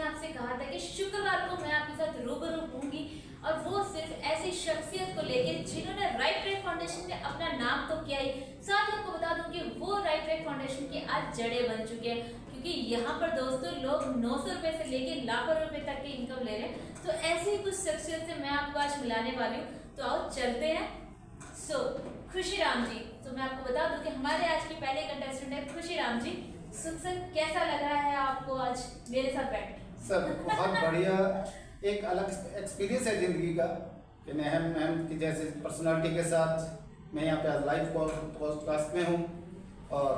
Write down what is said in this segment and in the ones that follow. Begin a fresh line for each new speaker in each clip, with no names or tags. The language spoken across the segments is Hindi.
आपसे कहा था कि शुक्रवार को मैं आपके साथ रूबरू होंगी, और वो सिर्फ ऐसी शख्सियत को लेके जिन्होंने राइट ट्रैक फाउंडेशन में अपना नाम तो किया ही, साथ आपको बता दूं कि वो राइट ट्रैक फाउंडेशन की आज जड़ें बन चुके हैं, क्योंकि यहाँ पर दोस्तों लोग 900 रुपए से लेके लाखों रुपए तक की इनकम ले रहे हैं। तो ऐसी ही कुछ शख्सियत से मैं आपको आज मिलाने वाली हूँ, तो आओ चलते हैं। खुशीराम जी, तो मैं आपको बता दूं कि हमारे आज की पहले कंटेस्टेंट है खुशीराम जी। सर कैसा लग रहा है आपको आज मेरे साथ बैठ के?
सर बहुत बढ़िया, एक अलग एक्सपीरियंस है ज़िंदगी का कि मैं की जैसे पर्सनालिटी के साथ मैं यहाँ पे आज लाइव पॉडकास्ट में हूँ और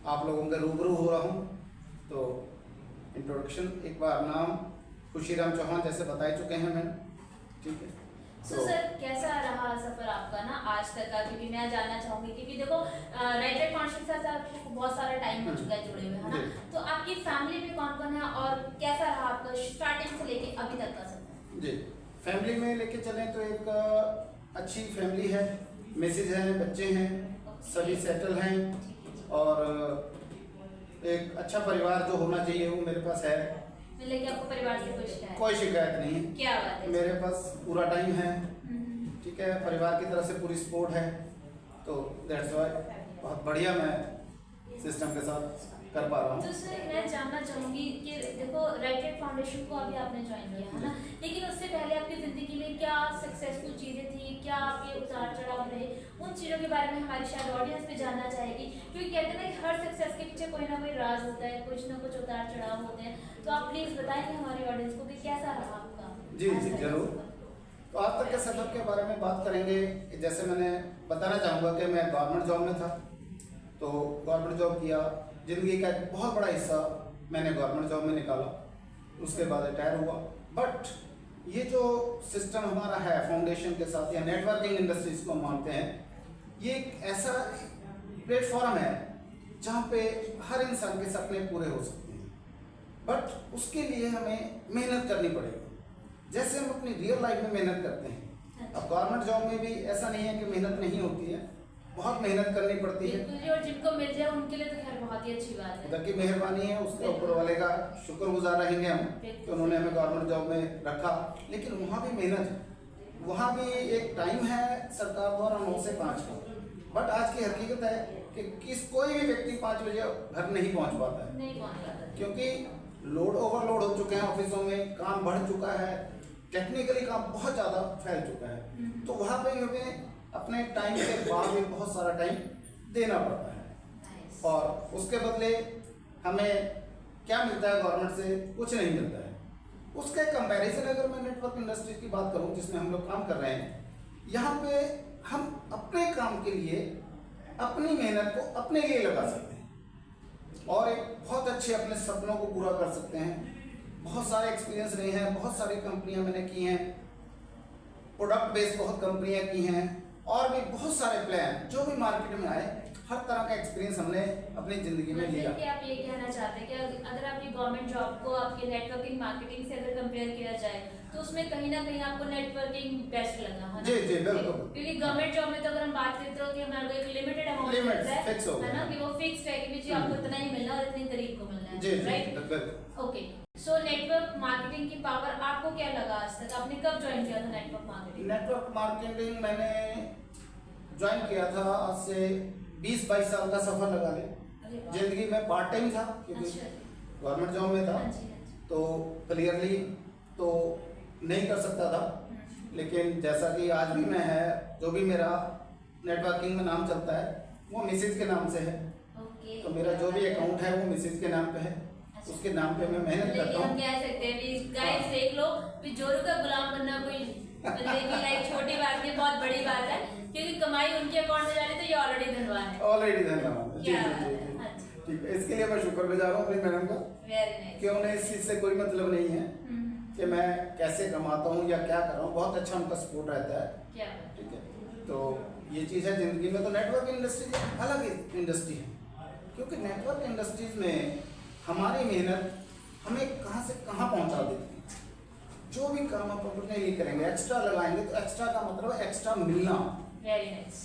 आप लोगों के रूबरू हो रहा हूँ। तो इंट्रोडक्शन एक बार, नाम खुशीराम चौहान जैसे बता चुके हैं मैंने, ठीक है।
तो सर कैसा रहा सफर आपका ना आज तक का, क्योंकि मैं जानना चाहूंगी, क्योंकि देखो राइट ट्रैक फाउंडेशन के साथ आपको बहुत सारा टाइम हो चुका है जुड़े हुए, है ना? तो आपकी फैमिली में कौन कौन है और कैसा रहा आपका स्टार्टिंग से लेके अभी तक का सफर?
जी, फैमिली में लेके चलें तो एक अच्छी फैमिली है, मिसेज हैं, बच्चे हैं, सभी सेटल हैं और एक अच्छा परिवार जो होना चाहिए वो मेरे पास है।
मतलब कि आपको परिवार से
कोई शिकायत नहीं है।
क्या बात है,
मेरे पास पूरा टाइम है, ठीक है, परिवार की तरफ से पूरी सपोर्ट है, तो दैट्स व्हाई बहुत बढ़िया मैं सिस्टम के साथ कर पा रहा हूँ।
तो सर मैं जानना चाहूंगी कि देखो राइट ट्रैक फाउंडेशन को अभी आपने ज्वाइन किया है ना, लेकिन उससे पहले आपकी जिंदगी में क्या सक्सेसफुल चीजें थी, क्या आपके उतार चढ़ाव रहे, उन चीजों के बारे में हमारी शायद ऑडियंस भी जानना चाहेगी, क्योंकि कहते हैं ना कि हर सक्सेस के पीछे कोई ना कोई राज होता है, कुछ ना कुछ उतार चढ़ाव होते हैं। तो आप प्लीज बताएंगे हमारी ऑडियंस को कि कैसा रहा आपका?
जी जी जरूर। तो आज तक के सफर के बारे में बात करेंगे। जैसे मैंने बताना चाहूँगा कि मैं गवर्नमेंट जॉब में था, तो गवर्नमेंट जॉब किया, जिंदगी का एक बहुत बड़ा हिस्सा मैंने गवर्नमेंट जॉब में निकाला, उसके बाद रिटायर हुआ। बट ये जो सिस्टम हमारा है फाउंडेशन के साथ या नेटवर्किंग इंडस्ट्रीज को मानते हैं, ये एक ऐसा प्लेटफॉर्म है जहाँ पे हर इंसान के सपने पूरे हो सकते हैं, बट उसके लिए हमें मेहनत करनी पड़ेगी, जैसे हम अपनी रियल लाइफ में मेहनत करते हैं। अब गवर्नमेंट जॉब में भी ऐसा नहीं है कि मेहनत नहीं होती है, बहुत मेहनत करनी पड़ती है,
और जिनको मिल जाए उनके लिए तो खैर बहुत ही अच्छी बात है।
उधर की मेहरबानी है, उसके ऊपर वाले का शुक्रगुजार रहेंगे हम कि उन्होंने हमें गवर्नमेंट जॉब में रखा। लेकिन वहाँ भी मेहनत है, वहाँ भी एक टाइम है सरकार द्वारा 9 से 5 का, बट आज की हकीकत है कि कोई भी व्यक्ति 5 बजे घर नहीं पहुँच पाता है,
नहीं पहुँच पाता,
क्योंकि ओवरलोड हो चुके हैं ऑफिसों में, काम बढ़ चुका है, टेक्निकली काम बहुत ज़्यादा फैल चुका है। तो वहाँ पे हमें अपने टाइम के बाद भी बहुत सारा टाइम देना पड़ता है और उसके बदले हमें क्या मिलता है गवर्नमेंट से? कुछ नहीं मिलता है। उसके कंपैरिजन अगर मैं नेटवर्क इंडस्ट्री की बात करूं जिसमें हम लोग काम कर रहे हैं, यहाँ पे हम अपने काम के लिए अपनी मेहनत को अपने लिए लगा सकते हैं और एक बहुत अच्छे अपने सपनों को पूरा कर सकते हैं। बहुत सारे एक्सपीरियंस रहे हैं, बहुत सारी कंपनियां मैंने की हैं, प्रोडक्ट बेस्ड बहुत कंपनियां की हैं और भी बहुत सारे प्लान जो भी मार्केट में आए, हर तरह का एक्सपीरियंस हमने अपनी जिंदगी में लिया।
कि आप ये कहना चाहते हैं कि अगर आपकी गवर्नमेंट जॉब को आपके नेटवर्किंग मार्केटिंग से अगर कंपेयर किया जाए तो उसमें कहीं ना कहीं आपको नेटवर्किंग बेस्ट लगा, है ना?
जी जी बिल्कुल,
क्योंकि गवर्नमेंट जॉब में तो अगर हम बात करते हो कि हमारे को एक लिमिटेड अमाउंट मिलता है ना, कि वो फिक्स्ड है कि जी आपको इतना ही मिलना और इतनी तारीख को मिलना है, right? Okay, so network marketing की पावर आपको क्या लगा आज तक? आपने कब ज्वाइन किया था नेटवर्क मार्केटिंग?
नेटवर्क मार्केटिंग मैंने ज्वाइन किया था आज से 20-22 साल का सफर लगा ले। जिंदगी में पार्ट टाइम था क्योंकि गवर्नमेंट जॉब में था, तो क्लियरली तो नहीं कर सकता था, लेकिन जैसा कि आज भी मैं है, जो भी मेरा नेटवर्किंग में नाम चलता है वो मिसेज के नाम से है। तो मेरा जो भी अकाउंट है वो मिसेज के नाम पे है, उसके नाम पे मैं मेहनत करता हूँ।
हम कह सकते हैं भी गाइस देख लो भी जोरू का गुलाम बनना कोई लाइक छोटी बात नहीं, बहुत बड़ी बात है, क्योंकि कमाई उनके अकाउंट में जा रही तो ये ऑलरेडी धनवान है।
ऑलरेडी धन्यवाद, जी जी, ठीक है। इसके लिए मैं शुक्रगुजार हूँ अपनी मैडम का।
Very nice.
कि उन्हें इस चीज से कोई मतलब नहीं है कि मैं कैसे कमाता हूँ या क्या कर रहा हूँ, बहुत अच्छा उनका सपोर्ट रहता है,
क्या
ठीक है। तो ये चीज़ है जिंदगी में। तो नेटवर्क इंडस्ट्री अलग इंडस्ट्री है, क्योंकि नेटवर्क इंडस्ट्रीज में हमारी मेहनत हमें कहाँ से कहाँ पहुँचा देती है। जो भी काम आप अपने लिए करेंगे, एक्स्ट्रा लगाएंगे, तो एक्स्ट्रा का मतलब है एक्स्ट्रा मिलना।
Very nice.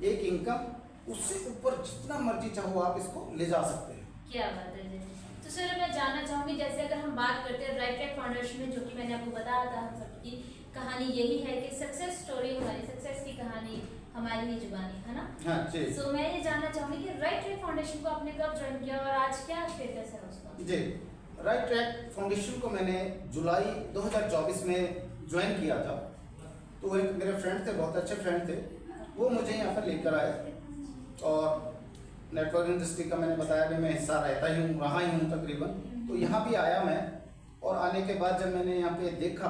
एक इनकम, उससे ऊपर जितना मर्जी चाहो आप इसको ले जा सकते हैं।
क्या बात है जी। तो तो सर मैं जानना चाहूंगी, जैसे अगर हम बात करते हैं राइट ट्रैक फाउंडेशन में, जो कि मैंने आपको बताया था, हम सबकी कहानी यही है कि सक्सेस स्टोरी हमारी, सक्सेस की कहानी हमारी ही जुबानी है ना।
हाँ जी।
सो मैं ये जानना चाहूंगी कि राइट ट्रैक फाउंडेशन को आपने कब ज्वाइन किया और आज क्या स्टेटस है उसका?
जी, राइट ट्रैक फाउंडेशन को मैंने जुलाई 2024 में ज्वाइन किया था। तो एक मेरे फ्रेंड थे, बहुत अच्छे फ्रेंड थे, वो मुझे यहाँ पर लेकर आए और नेटवर्क इंडस्ट्री का मैंने बताया कि मैं हिस्सा रहता ही हूँ, रहा ही हूँ तकरीबन। तो यहाँ भी आया मैं, और आने के बाद जब मैंने यहाँ पे देखा,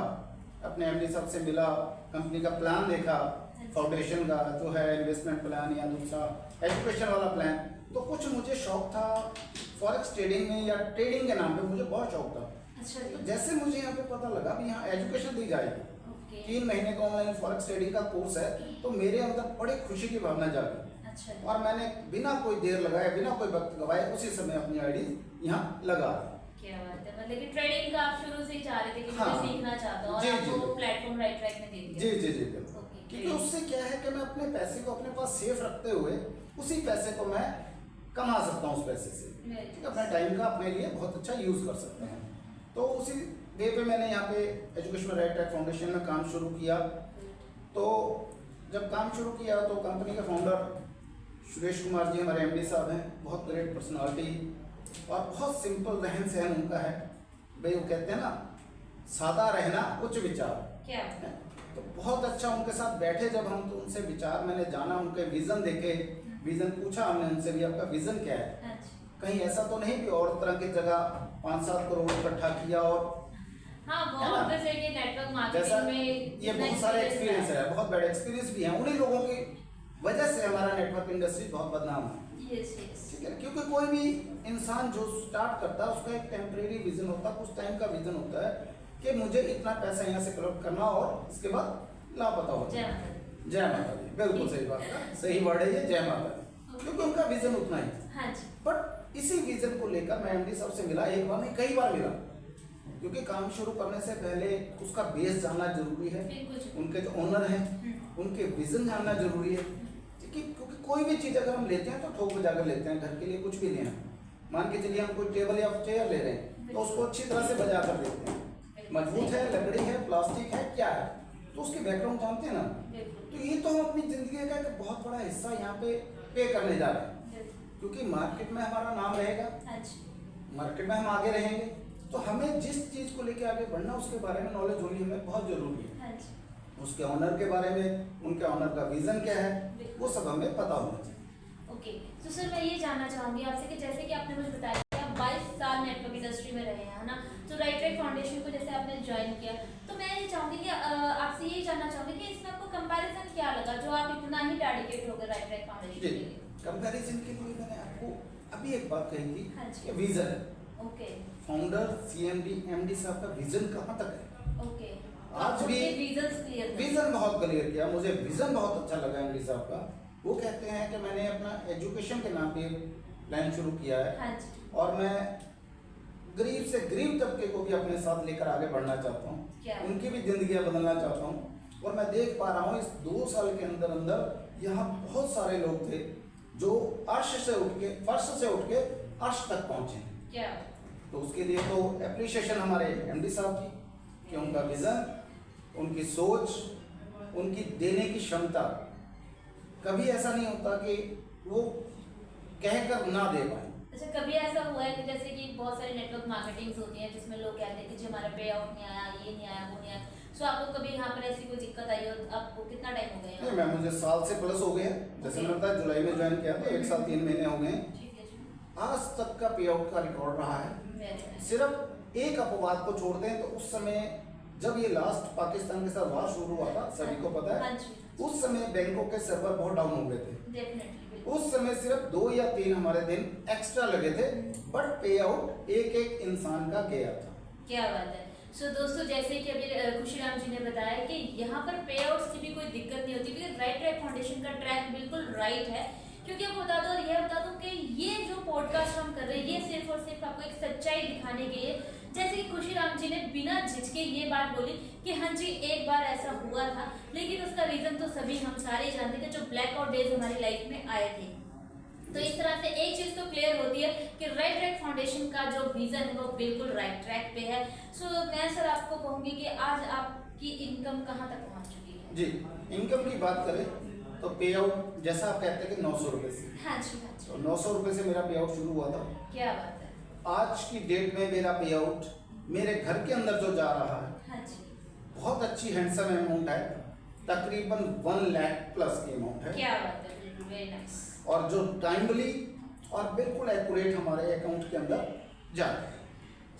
अपने एमडी साहब से मिला, कंपनी का प्लान देखा, फाउंडेशन का जो है इन्वेस्टमेंट प्लान या दूसरा एजुकेशन वाला प्लान, तो कुछ मुझे शौक था फॉरेक्स ट्रेडिंग में या ट्रेडिंग के नाम पे मुझे बहुत शौक था।
अच्छा।
तो जैसे मुझे यहाँ पे पता लगा भी यहाँ एजुकेशन दी जाएगी, 3 महीने का ऑनलाइन फॉरेक्स ट्रेडिंग का कोर्स है, तो मेरे अंदर बड़ी खुशी की भावना जागी।
अच्छा।
और मैंने बिना कोई देर लगाए, बिना कोई वक्त गवाए, उसी समय अपनी आईडी यहाँ लगा दी।
क्या बात है, मतलब कि ट्रेडिंग का आप शुरू से ही चाह रहे थे कि
हाँ।
मैं सीखना चाहता हूँ, और
जी,
आपको
जी।
प्लेटफॉर्म राइट ट्रैक में दे दिया।
जी जी जी बिल्कुल। क्योंकि उससे क्या है कि मैं अपने पैसे को अपने पास सेफ रखते हुए उसी पैसे को मैं कमा सकता हूँ, उस पैसे से ठीक है, अपने टाइम का अपने लिए बहुत अच्छा यूज कर सकते हैं। तो उसी वे पे मैंने यहाँ पे एजुकेशन राइट ट्रैक फाउंडेशन में काम शुरू किया। तो जब काम शुरू किया तो कंपनी के फाउंडर सुरेश कुमार जी हमारे एमडी साहब हैं, बहुत ग्रेट पर्सनालिटी और बहुत सिंपल रहन सहन उनका है। भाई वो कहते हैं ना, सादा रहना उच्च विचार।
क्या
है? तो बहुत अच्छा उनके साथ बैठे जब हम, तो उनसे विचार मैंने जाना, उनके विजन देखे, विजन पूछा हमने उनसे भी, आपका विजन क्या है? कहीं ऐसा तो नहीं कि और तरह की जगह 5-7 करोड़ इकट्ठा किया और
हाँ, बहुत वैसे ये नेटवर्क मार्केटिंग में
ये बहुत सारे एक्सपीरियंस है, बहुत बड़े एक्सपीरियंस भी हैं। उन्हीं लोगों की वजह से हमारा नेटवर्क इंडस्ट्री बहुत बदनाम है।
Yes yes.
ठीक है, क्योंकि कोई भी इंसान जो स्टार्ट करता है उसका एक टेम्परेरी विजन होता है, कुछ टाइम का विजन होता है कि मुझे इतना पैसा यहाँ से कलेक्ट करना और इसके बाद लापता हो जाए। जय माता दी, बिल्कुल सही बात है, सही वर्ड है ये, जय माता दी, क्योंकि उनका विजन उतना ही था।
हाँ जी।
बट इसी विजन को लेकर मैं एमडी साहब से मिला, एक बार नहीं कई बार मिला, क्योंकि काम शुरू करने से पहले उसका बेस जानना जरूरी है, उनके जो ओनर हैं उनके विजन जानना जरूरी है। क्योंकि कोई भी चीज़ अगर हम लेते हैं तो ठोक बजा कर लेते हैं, घर के लिए कुछ भी लेना, मान के चलिए हम कोई टेबल या चेयर ले रहे हैं तो उसको अच्छी तरह से बजा कर लेते हैं, मजबूत है, लकड़ी है, प्लास्टिक है, क्या है, तो उसके बैकग्राउंड जानते हैं ना। तो ये तो हम अपनी जिंदगी का एक बहुत बड़ा हिस्सा यहाँ पे करने जा रहे हैं, क्योंकि मार्केट में हमारा नाम रहेगा, मार्केट में हम आगे रहेंगे, तो हमें जिस चीज को लेके आगे बढ़ना उसके बारे में नॉलेज होनी हमें बहुत जरूरी है। उसके ऑनर के बारे में, उनके ऑनर का विजन क्या है, वो सब हमें पता होना चाहिए।
ओके, तो सर मैं ये जानना चाहूंगी आपसे कि जैसे कि आपने मुझे बताया कि आप 22 साल नेटवर्क इंडस्ट्री में रहे हैं, है ना, तो राइट ट्रैक फाउंडेशन को जैसे आपने ज्वाइन किया, तो मैं ये चाहूंगी कि आपसे ये जानना चाहूंगी कि इसमें आपको कंपैरिजन क्या लगा जो आप इतना ही डेडिकेट हो गए राइट ट्रैक फाउंडेशन के लिए?
कंपैरिजन के लिए मैंने आपको अभी एक बात कही थी कि vision.
Okay.
Founder CMD MD साहब का विजन कहाँ तक है?
ओके।
आज भी विजन बहुत क्लियर किया, मुझे विजन बहुत अच्छा लगा एमडी साहब का। वो कहते हैं कि मैंने अपना एजुकेशन के नाम पे प्लान शुरू किया है।
हाँ जी।
और मैं गरीब से गरीब तबके को भी अपने साथ लेकर आगे बढ़ना चाहता हूँ, उनकी भी जिंदगियां बदलना चाहता हूँ। और मैं देख पा रहा हूँ इस 2 साल के अंदर अंदर यहाँ बहुत सारे लोग थे जो फर्श से उठ के अर्श तक पहुंचे।
क्या?
तो उसके लिए तो एप्रिशिएशन हमारे एमडी साहब की कि उनका विजन, उनकी सोच, उनकी देने की क्षमता, कभी ऐसा नहीं होता कि वो कहकर ना दे पाए।
अच्छा, कभी ऐसा हुआ है कि जैसे कि बहुत सारी नेटवर्क मार्केटिंग्स होती हैं जिसमें लोग कहते हैं कि जी हमारा पे आउट नहीं आया, ये नहीं आया, वो नहीं आया, सो आपको कभी यहाँ पर ऐसी कोई दिक्कत आई हो? आपको कितना टाइम हो गया?
नहीं मैम, मुझे साल से प्लस हो गए, जैसे मैंने बताया जुलाई में ज्वाइन किया था, 1 साल 3 महीने हो गए। आज तक का पे आउट का रिकॉर्ड रहा है। सिर्फ एक अपवाद को छोड़ दें तो उस समय जब ये लास्ट पाकिस्तान के साथ वार शुरू हुआ था, सभी को पता है, उस समय बैंकों के सर्वर बहुत डाउन हो गए थे। उस समय सिर्फ 2 या 3 हमारे दिन एक्स्ट्रा लगे थे, बट पे आउट एक इंसान का गया था।
क्या बात है। सो दोस्तों, जैसे कि अभी खुशीराम जी ने बताया कि यहाँ पर पे आउट्स की भी कोई दिक्कत नहीं होती, क्योंकि राइट ट्रैक फाउंडेशन का ट्रैक बिल्कुल राइट है। क्योंकि आपको बता दो और यह बता दूं कि ये जो पॉडकास्ट हम कर रहे हैं ये सिर्फ और सिर्फ आपको एक सच्चाई दिखाने के लिए, जैसे कि खुशीराम जी ने बिना झिझके ये बात बोली कि हाँ जी एक बार ऐसा हुआ था, लेकिन उसका रीजन तो सभी हम सारे जानते थे, जो ब्लैकआउट डेज हमारी लाइफ में आए थे। तो इस तरह से एक चीज तो क्लियर होती है कि राइट ट्रैक फाउंडेशन का जो विजन है वो बिल्कुल राइट ट्रैक पे है। सो मैं सर आपको कहूंगी कि आज आपकी इनकम कहाँ तक पहुँच चुकी है?
जी, इनकम की बात करें तो पे आउट जैसा आप कहते हैं कि 900 रुपये से,
हाँ जी हाँ जी,
तो 900 रुपये से मेरा पे आउट शुरू हुआ था।
क्या बात है।
आज की डेट में मेरा पे आउट मेरे घर के अंदर जो जा रहा है
हाँ जी,
बहुत अच्छी हैंडसम अमाउंट है, तकरीबन 1 लाख प्लस की अमाउंट है।
क्या बात है, बिल्कुल वेरी नाइस।
और जो टाइमली और बिल्कुल एक्यूरेट हमारे अकाउंट के अंदर जाते हैं।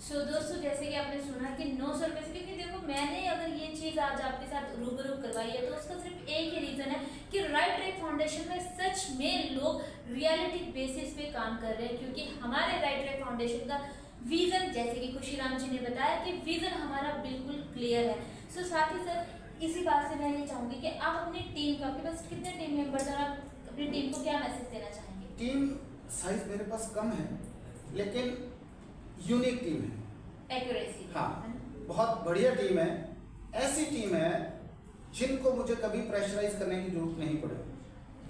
सो दोस्तों, जैसे कि आपने सुना कि 900 रुपये से, क्योंकि देखो मैंने अगर ये चीज़ आज आपके साथ रूबरू करवाई है तो उसका सिर्फ एक ही रीज़न है कि राइट ट्रैक फाउंडेशन में सच में लोग रियलिटी बेसिस पे काम कर रहे हैं। क्योंकि हमारे राइट ट्रैक फाउंडेशन का विजन, जैसे कि खुशीराम जी ने बताया कि विजन हमारा बिल्कुल क्लियर है। सो साथ ही सर इसी बात से मैं ये चाहूँगी कि आप अपनी टीम को, आपके पास कितने टीम मेंबर्स हैं और आप अपनी टीम को क्या मैसेज देना चाहेंगे?
टीम साइज मेरे पास कम है लेकिन यूनिक टीम है।
एक्यूरेसी,
हाँ, बहुत बढ़िया टीम है। ऐसी टीम है जिनको मुझे कभी प्रेशराइज करने की जरूरत नहीं पड़ेगी।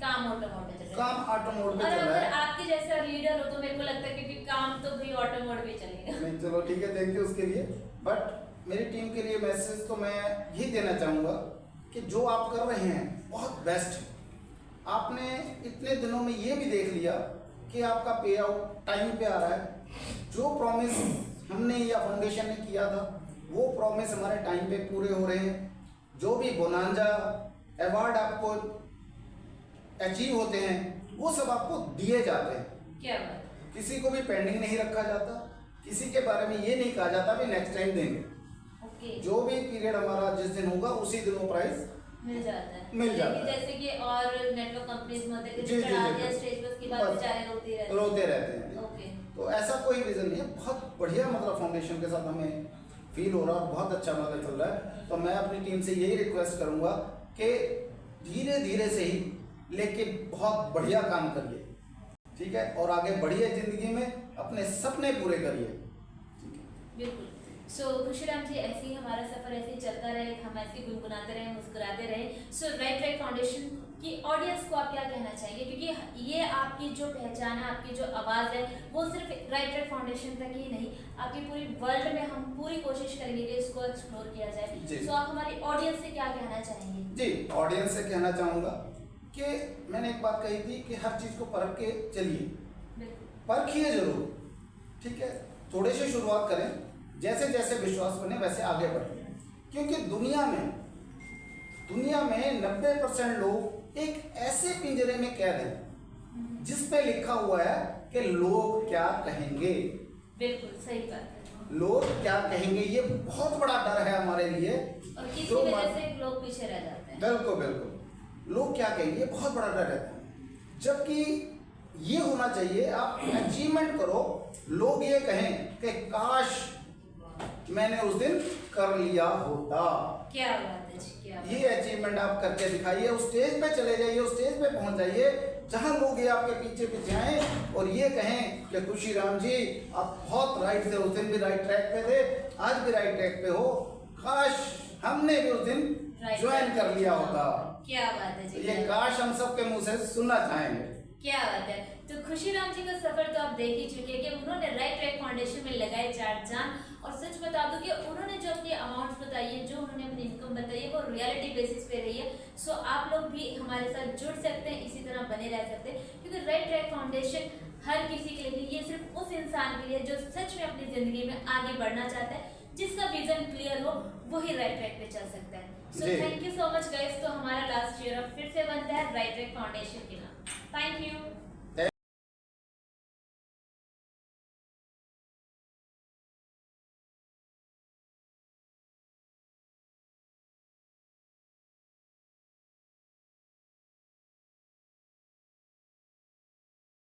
काम ऑटो मोड पे चल रहा है।
काम ऑटो मोड पे
और
चल रहा
अगर
है।
आपके जैसा लीडर हो तो मेरे को लगता है क्योंकि काम तो भी ऑटो मोड पे चलेगा।
नहीं, चलो ठीक है, थैंक यू उसके लिए। बट मेरी टीम के लिए मैसेज तो मैं यही देना चाहूँगा कि जो आप कर रहे हैं बहुत बेस्ट है। आपने इतने दिनों में ये भी देख लिया कि आपका पे आउट टाइम पे आ रहा है। जो प्रॉमिस हमने या फाउंडेशन ने किया था वो प्रॉमिस हमारे टाइम पे पूरे हो रहे हैं। जो भी बोनांजा अवार्ड आपको अचीव होते हैं वो सब आपको दिए जाते हैं।
क्या बात,
किसी को भी पेंडिंग नहीं रखा जाता, किसी के बारे में ये नहीं कहा जाता भी नेक्स्ट टाइम देंगे।
ओके,
जो भी पीरियड हमारा जिस दिन होगा उसी दिन वो प्राइस
मिल जाता है।
मिल जाता है।
जैसे कि और नेटवर्क कंपनीज में होते हैं
जी,
कि
जी,
चढ़ा
जी,
दिया
जी।
स्टेज पर, उसके बाद
बस
बेचारे रोते
रोते रहते हैं।
ओके,
तो ऐसा कोई रीजन नहीं है। बहुत बढ़िया मतलब फाउंडेशन के साथ हमें फील हो रहा है, बहुत अच्छा मतलब चल रहा है। तो मैं अपनी टीम से यही रिक्वेस्ट करूंगा कि धीरे धीरे से ही लेकिन बहुत बढ़िया काम करिए, ठीक है, और आगे बढ़िए जिंदगी में, अपने सपने पूरे करिए।
बिल्कुल। सो खुशीराम जी, ऐसे ही हमारा सफर ऐसे ही चलता रहे, हम ऐसे ही गुनगुनाते रहे, मुस्कुराते रहे। सो राइट ट्रैक फाउंडेशन की ऑडियंस को आप क्या कहना चाहेंगे? क्योंकि ये आपकी जो पहचान है, आपकी जो आवाज़ है, वो सिर्फ राइट ट्रैक फाउंडेशन तक ही नहीं, आपकी पूरी वर्ल्ड में हम पूरी कोशिश करेंगे कि इसको एक्सप्लोर किया जाए। सो आप हमारी ऑडियंस से क्या कहना चाहेंगे?
जी, ऑडियंस से कहना चाहूँगा कि मैंने एक बात कही थी कि हर चीज़ को परख के चलिए, परखिए जरूर, ठीक है। थोड़े से शुरुआत करें, जैसे जैसे विश्वास बने वैसे आगे बढ़ें। क्योंकि दुनिया में 90% लोग एक ऐसे पिंजरे में कैद हैं जिस पे लिखा हुआ है कि लोग क्या कहेंगे।
बिल्कुल सही बात है।
लोग क्या कहेंगे, ये बहुत बड़ा डर है हमारे लिए,
और किसी वजह से लोग पीछे रह जाते हैं।
बिल्कुल बिल्कुल, लोग क्या कहेंगे बहुत बड़ा डर रहता है। जबकि ये होना चाहिए आप अचीवमेंट करो, लोग ये कहें कि काश मैंने उस दिन कर लिया होता।
क्या बात है जी, क्या बात है।
ये अचीवमेंट आप करके दिखाइए, उस स्टेज पे चले जाइए, उस स्टेज पे पहुंच जाइए जहां लोग ये आपके पीछे पीछे आए और ये कहें कि खुशीराम जी आप बहुत राइट थे, उस दिन भी राइट ट्रैक पे थे, आज भी राइट ट्रैक पे हो, काश हमने भी उस दिन ज्वाइन कर लिया होता।
क्या बात है जी,
ये काश हम सबके मुंह से सुनना चाहेंगे।
क्या बात है। तो खुशीराम जी का सफर तो आप देख ही चुके हैं कि उन्होंने राइट ट्रैक फाउंडेशन में लगाए 4 जान। और सच बता दूं कि उन्होंने जो अपनी अमाउंट बताई है, जो उन्होंने अपनी इनकम बताई है, वो रियलिटी बेसिस पे रही है। सो आप लोग भी हमारे साथ जुड़ सकते हैं, इसी तरह बने रह सकते हैं, क्योंकि राइट ट्रैक फाउंडेशन हर किसी के लिए नहीं, ये सिर्फ उस इंसान के लिए जो सच में अपनी जिंदगी में आगे बढ़ना चाहता है, जिसका विजन क्लियर हो, वही राइट ट्रैक पे चल सकता है। So thank you so much guys. तो हमारा लास्ट ईयर अब फिर से बनता है राइट ट्रैक फाउंडेशन के नाम। Thank you.